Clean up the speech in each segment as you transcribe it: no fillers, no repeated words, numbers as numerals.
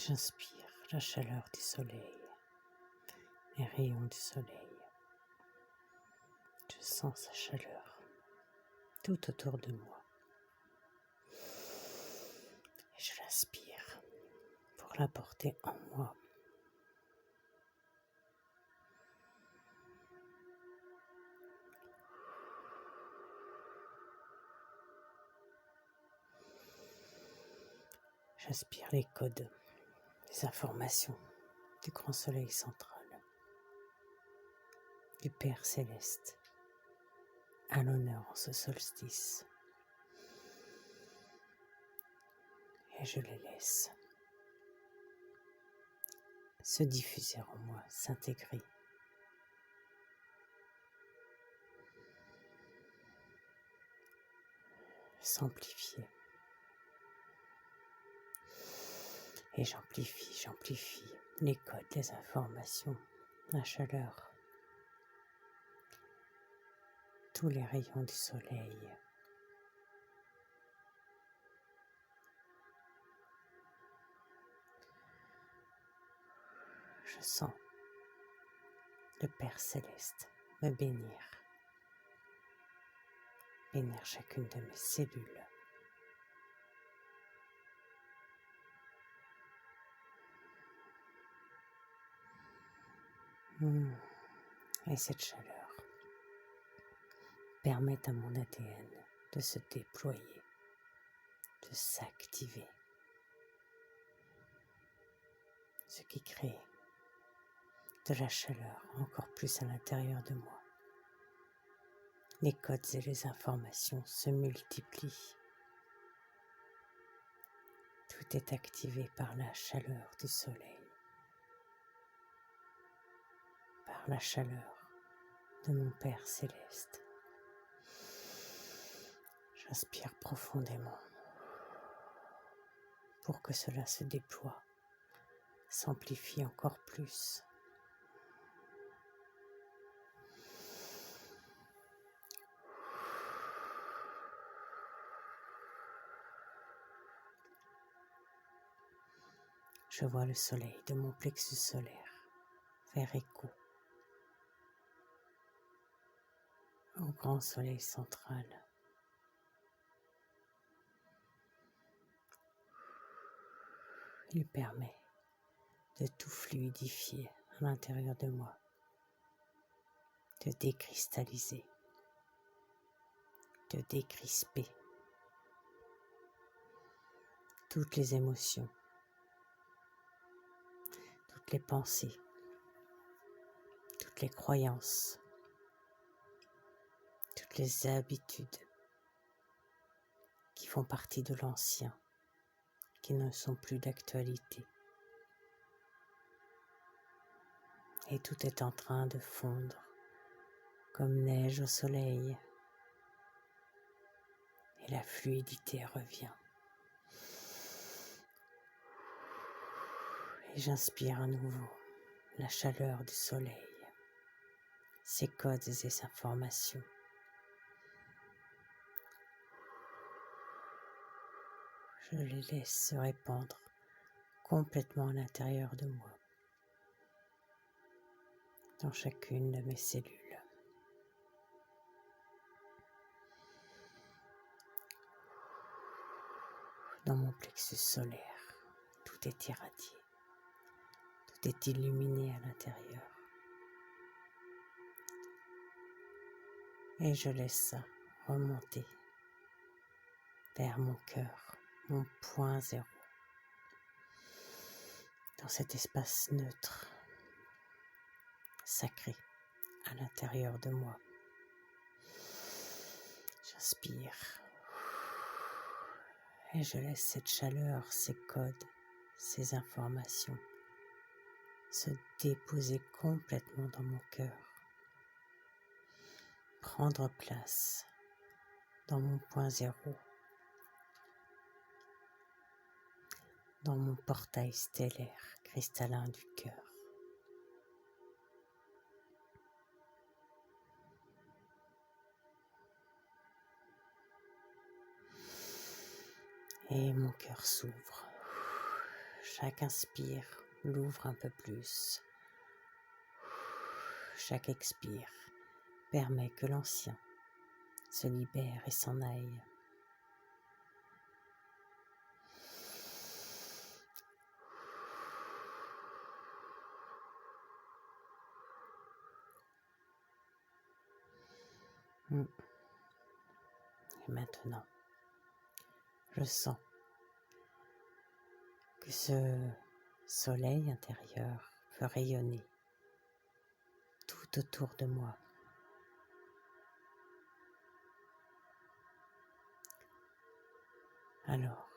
J'inspire la chaleur du soleil, les rayons du soleil. Je sens sa chaleur tout autour de moi. Et je l'inspire pour la porter en moi. J'inspire les codes, les informations du grand soleil central, du Père céleste, à l'honneur en ce solstice. Et je les laisse se diffuser en moi, s'intégrer. S'amplifier. Et j'amplifie les codes, les informations, la chaleur, tous les rayons du soleil. Je sens le Père céleste me bénir chacune de mes cellules. Et cette chaleur permet à mon ADN de se déployer, de s'activer, ce qui crée de la chaleur encore plus à l'intérieur de moi. Les codes et les informations se multiplient. Tout est activé par la chaleur du soleil, par la chaleur de mon Père céleste. J'inspire profondément pour que cela se déploie, s'amplifie encore plus. Je vois le soleil de mon plexus solaire faire écho au grand soleil central. Il permet de tout fluidifier à l'intérieur de moi, de décristalliser, de décrisper toutes les émotions, toutes les pensées, toutes les croyances, toutes les habitudes qui font partie de l'ancien, qui ne sont plus d'actualité. Et tout est en train de fondre comme neige au soleil. Et la fluidité revient. Et j'inspire à nouveau la chaleur du soleil, ses codes et ses informations. Je les laisse se répandre complètement à l'intérieur de moi, dans chacune de mes cellules. Dans mon plexus solaire, tout est irradié, tout est illuminé à l'intérieur. Et je laisse ça remonter vers mon cœur, mon point zéro, dans cet espace neutre, sacré, à l'intérieur de moi. J'inspire et je laisse cette chaleur, ces codes, ces informations se déposer complètement dans mon cœur, prendre place dans mon point zéro, dans mon portail stellaire cristallin du cœur. Et mon cœur s'ouvre. Chaque inspire l'ouvre un peu plus. Chaque expire permet que l'ancien se libère et s'en aille. Et maintenant, je sens que ce soleil intérieur peut rayonner tout autour de moi. Alors,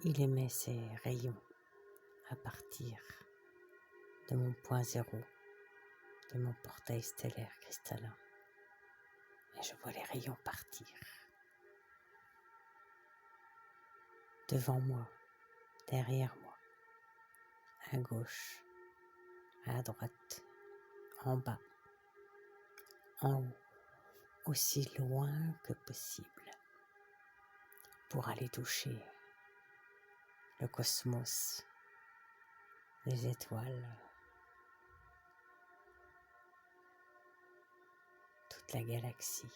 il émet ses rayons à partir de mon point zéro, de mon portail stellaire cristallin. Et je vois les rayons partir. Devant moi, derrière moi, à gauche, à droite, en bas, en haut, aussi loin que possible, pour aller toucher le cosmos, les étoiles, toute la galaxie.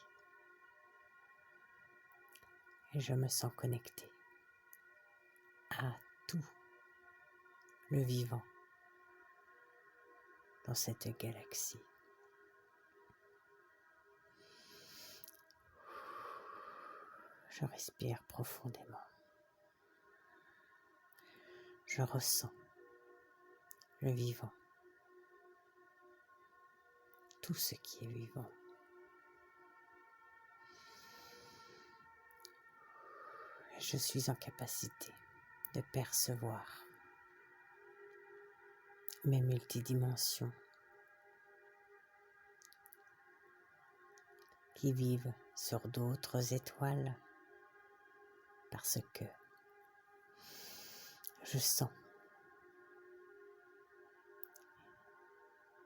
Et je me sens connecté à tout le vivant dans cette galaxie. Je respire profondément. Je ressens le vivant, tout ce qui est vivant. Je suis en capacité de percevoir mes multidimensions qui vivent sur d'autres étoiles parce que je sens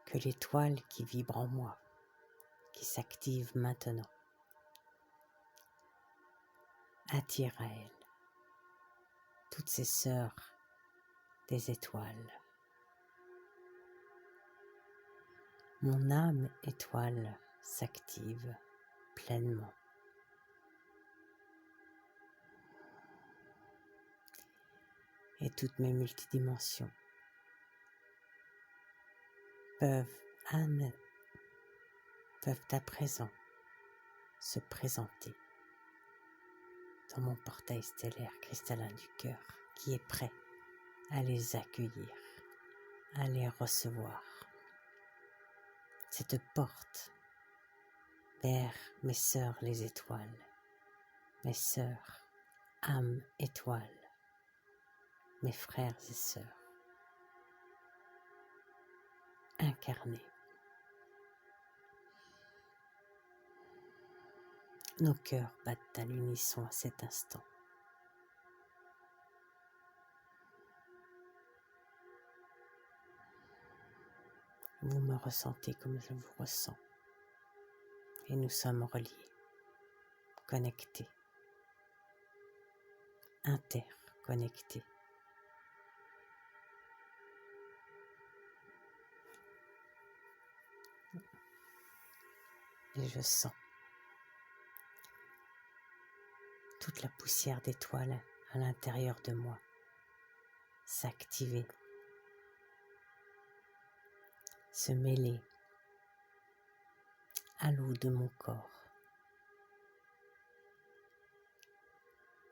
que l'étoile qui vibre en moi, qui s'active maintenant, attire à elle toutes ces sœurs des étoiles. Mon âme étoile s'active pleinement. Et toutes mes multidimensions peuvent à présent se présenter dans mon portail stellaire cristallin du cœur qui est prêt à les accueillir, à les recevoir. Cette porte vers mes sœurs les étoiles, mes sœurs âmes étoiles, mes frères et sœurs incarnés. Nos cœurs battent à l'unisson à cet instant. Vous me ressentez comme je vous ressens. Et nous sommes reliés, connectés, interconnectés. Et je sens toute la poussière d'étoiles à l'intérieur de moi s'activer, se mêler à l'eau de mon corps.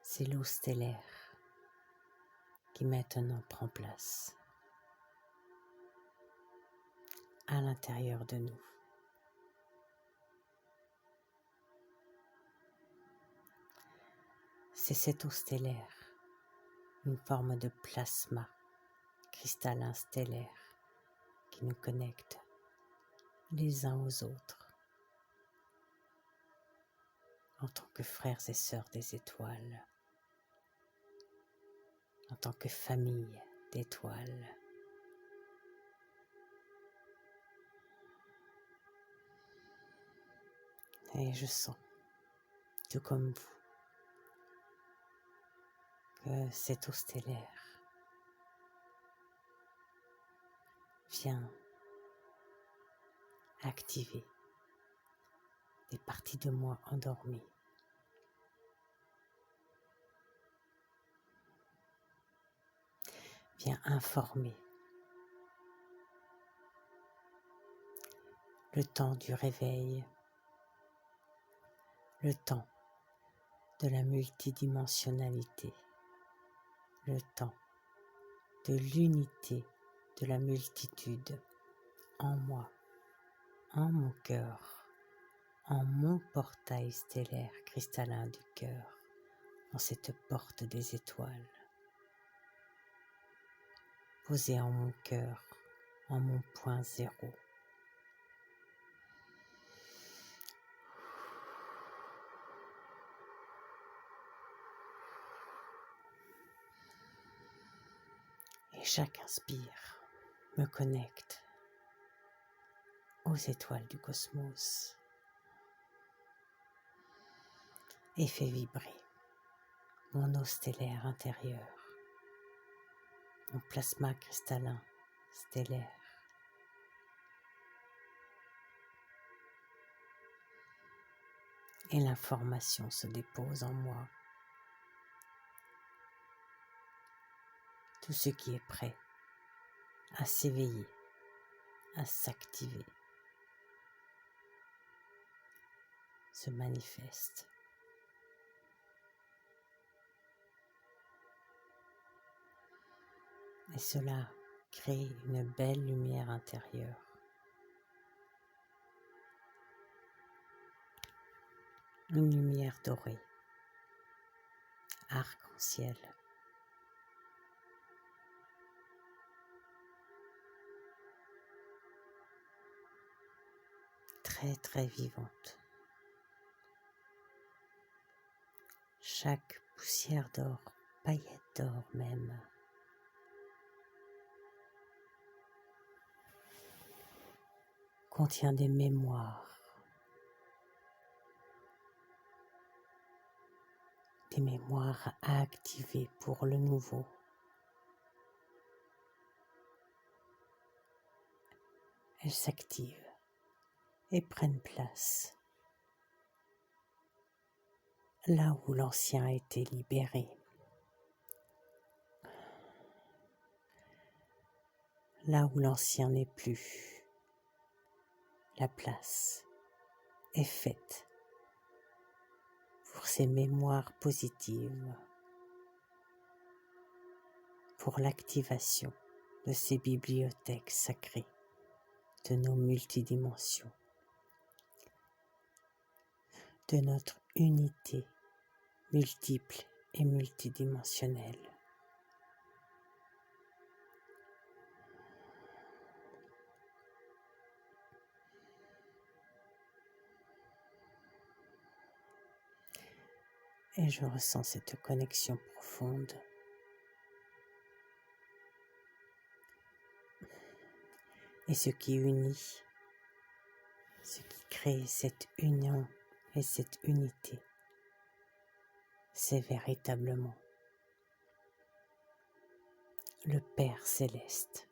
C'est l'eau stellaire qui maintenant prend place à l'intérieur de nous. C'est cette eau stellaire, une forme de plasma cristallin stellaire qui nous connecte les uns aux autres en tant que frères et sœurs des étoiles, en tant que famille d'étoiles. Et je sens, tout comme vous, que cette eau stellaire Viens activer des parties de moi endormies. Viens informer le temps du réveil, le temps de la multidimensionnalité, le temps de l'unité de la multitude en moi, en mon cœur, en mon portail stellaire cristallin du cœur, en cette porte des étoiles, posée en mon cœur, en mon point zéro. Et chaque inspire me connecte aux étoiles du cosmos et fait vibrer mon eau stellaire intérieur, mon plasma cristallin stellaire. Et l'information se dépose en moi. Tout ce qui est prêt à s'éveiller, à s'activer, se manifeste. Et cela crée une belle lumière intérieure. Une lumière dorée, arc-en-ciel. Très très vivante. Chaque poussière d'or, paillette d'or même, contient des mémoires à activer pour le nouveau. Elles s'activent et prennent place là où l'ancien a été libéré, là où l'ancien n'est plus. La place est faite pour ces mémoires positives, pour l'activation de ces bibliothèques sacrées de nos multidimensions, de notre unité multiple et multidimensionnelle. Et je ressens cette connexion profonde. Et ce qui unit, ce qui crée cette union et cette unité, c'est véritablement le Père céleste,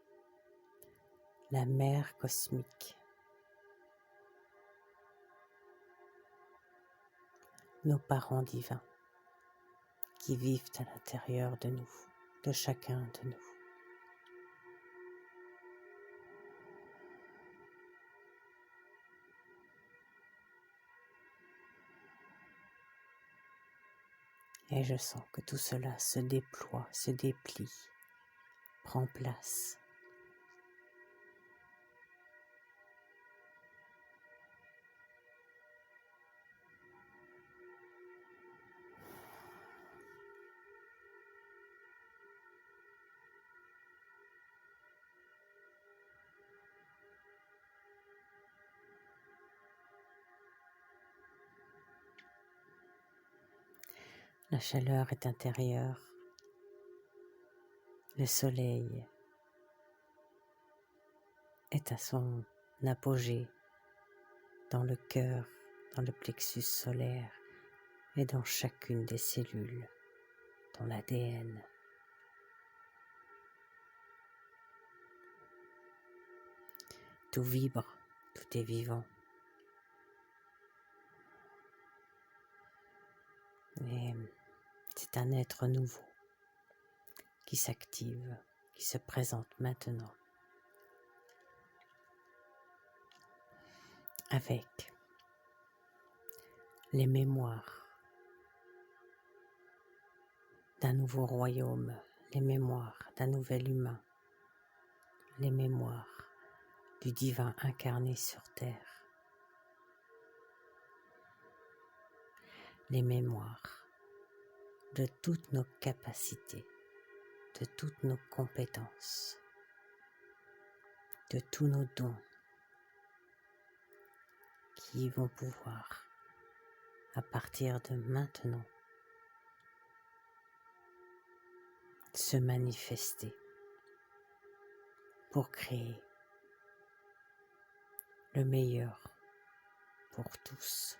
la Mère cosmique, nos parents divins qui vivent à l'intérieur de nous, de chacun de nous. Et je sens que tout cela se déploie, se déplie, prend place. La chaleur est intérieure, le soleil est à son apogée dans le cœur, dans le plexus solaire et dans chacune des cellules, dans l'ADN. Tout vibre, tout est vivant. Et c'est un être nouveau qui s'active, qui se présente maintenant avec les mémoires d'un nouveau royaume, les mémoires d'un nouvel humain, les mémoires du divin incarné sur terre, les mémoires de toutes nos capacités, de toutes nos compétences, de tous nos dons qui vont pouvoir, à partir de maintenant, se manifester pour créer le meilleur pour tous.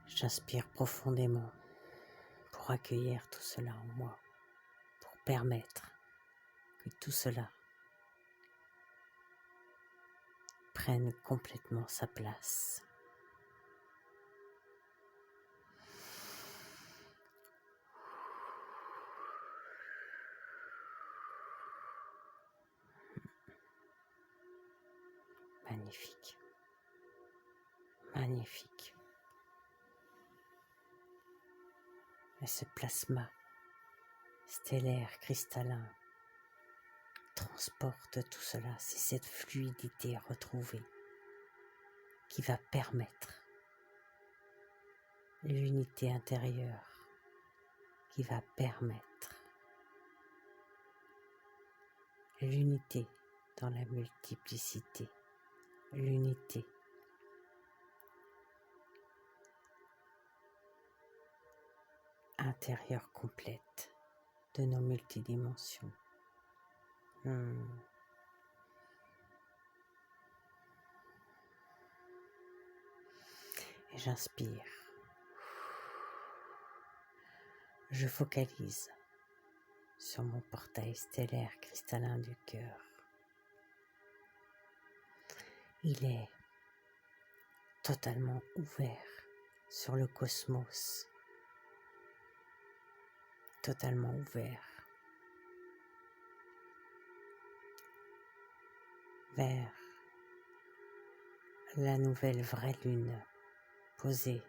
J'inspire profondément pour accueillir tout cela en moi, pour permettre que tout cela prenne complètement sa place. Magnifique. Magnifique. Et ce plasma stellaire cristallin transporte tout cela, c'est cette fluidité retrouvée qui va permettre l'unité intérieure, qui va permettre l'unité dans la multiplicité, l'unité intérieure complète de nos multidimensions. Et j'inspire. Je focalise sur mon portail stellaire cristallin du cœur. Il est totalement ouvert sur le cosmos, totalement ouvert vers la nouvelle vraie lune posée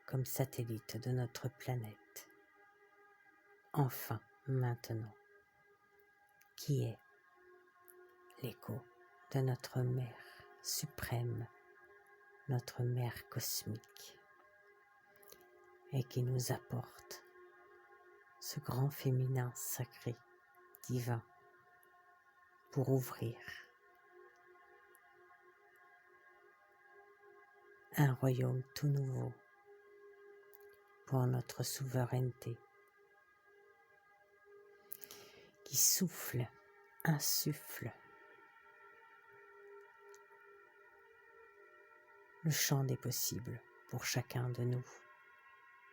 comme satellite de notre planète. Enfin, maintenant, qui est l'écho de notre mère suprême, notre mère cosmique, et qui nous apporte ce grand féminin sacré, divin, pour ouvrir un royaume tout nouveau pour notre souveraineté, qui souffle, insuffle le champ des possibles pour chacun de nous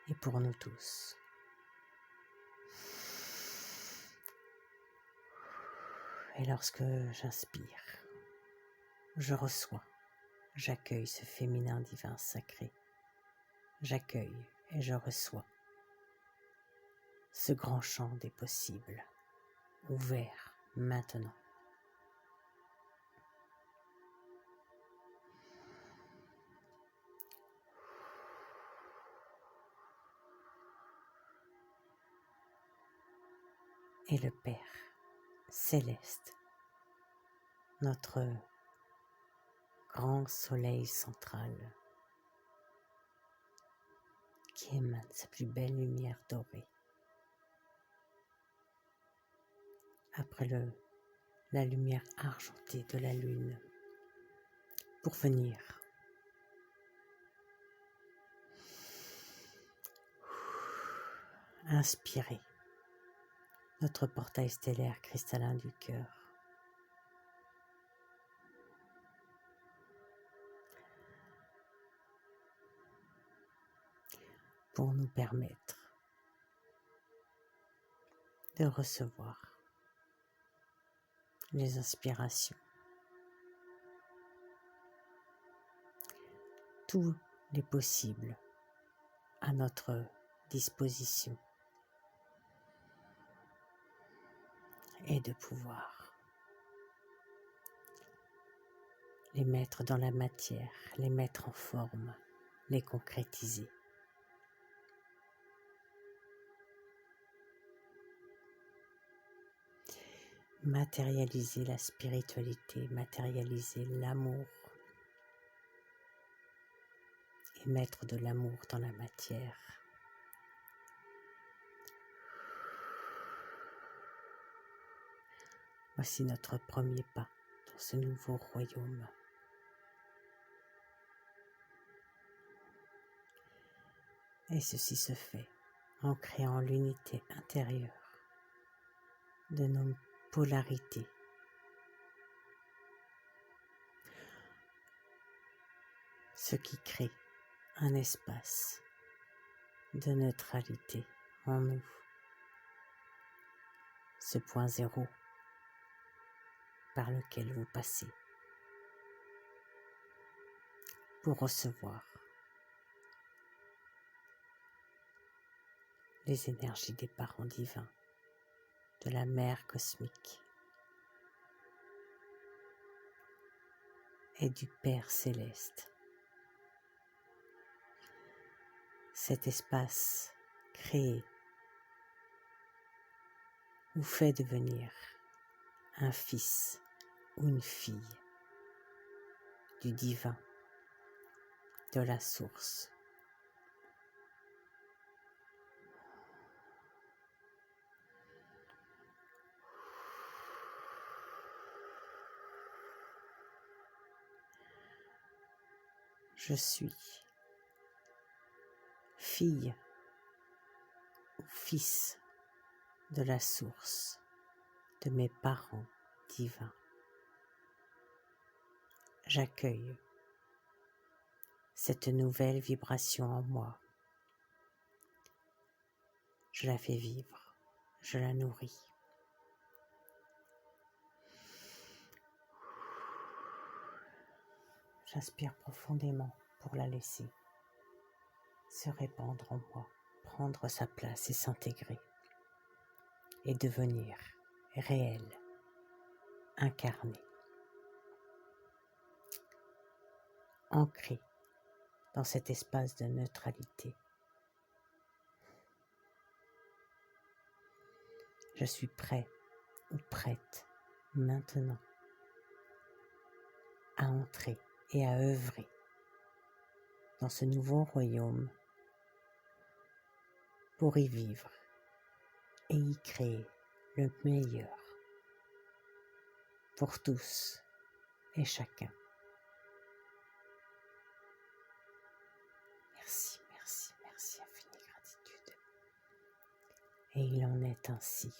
et pour nous tous. Et lorsque j'inspire, je reçois, j'accueille ce féminin divin sacré. J'accueille et je reçois ce grand champ des possibles, ouvert maintenant. Et le Père céleste, notre grand soleil central, qui émane sa plus belle lumière dorée. Après la lumière argentée de la lune, pour venir inspirer notre portail stellaire cristallin du cœur. Pour nous permettre de recevoir les inspirations, tous les possibles à notre disposition et de pouvoir les mettre dans la matière, les mettre en forme, les concrétiser. Matérialiser la spiritualité, matérialiser l'amour et mettre de l'amour dans la matière. Voici notre premier pas dans ce nouveau royaume. Et ceci se fait en créant l'unité intérieure de nos polarités. Ce qui crée un espace de neutralité en nous. Ce point zéro par lequel vous passez pour recevoir les énergies des parents divins, de la mère cosmique et du Père céleste. Cet espace créé vous fait devenir un fils ou une fille du divin, de la source. Je suis fille ou fils de la source, de mes parents divins. J'accueille cette nouvelle vibration en moi. Je la fais vivre, je la nourris. J'inspire profondément pour la laisser se répandre en moi, prendre sa place et s'intégrer et devenir réel, incarné, ancré dans cet espace de neutralité. Je suis prêt ou prête maintenant à entrer et à œuvrer dans ce nouveau royaume pour y vivre et y créer le meilleur pour tous et chacun. Merci, merci, merci, infinie gratitude. Et il en est ainsi.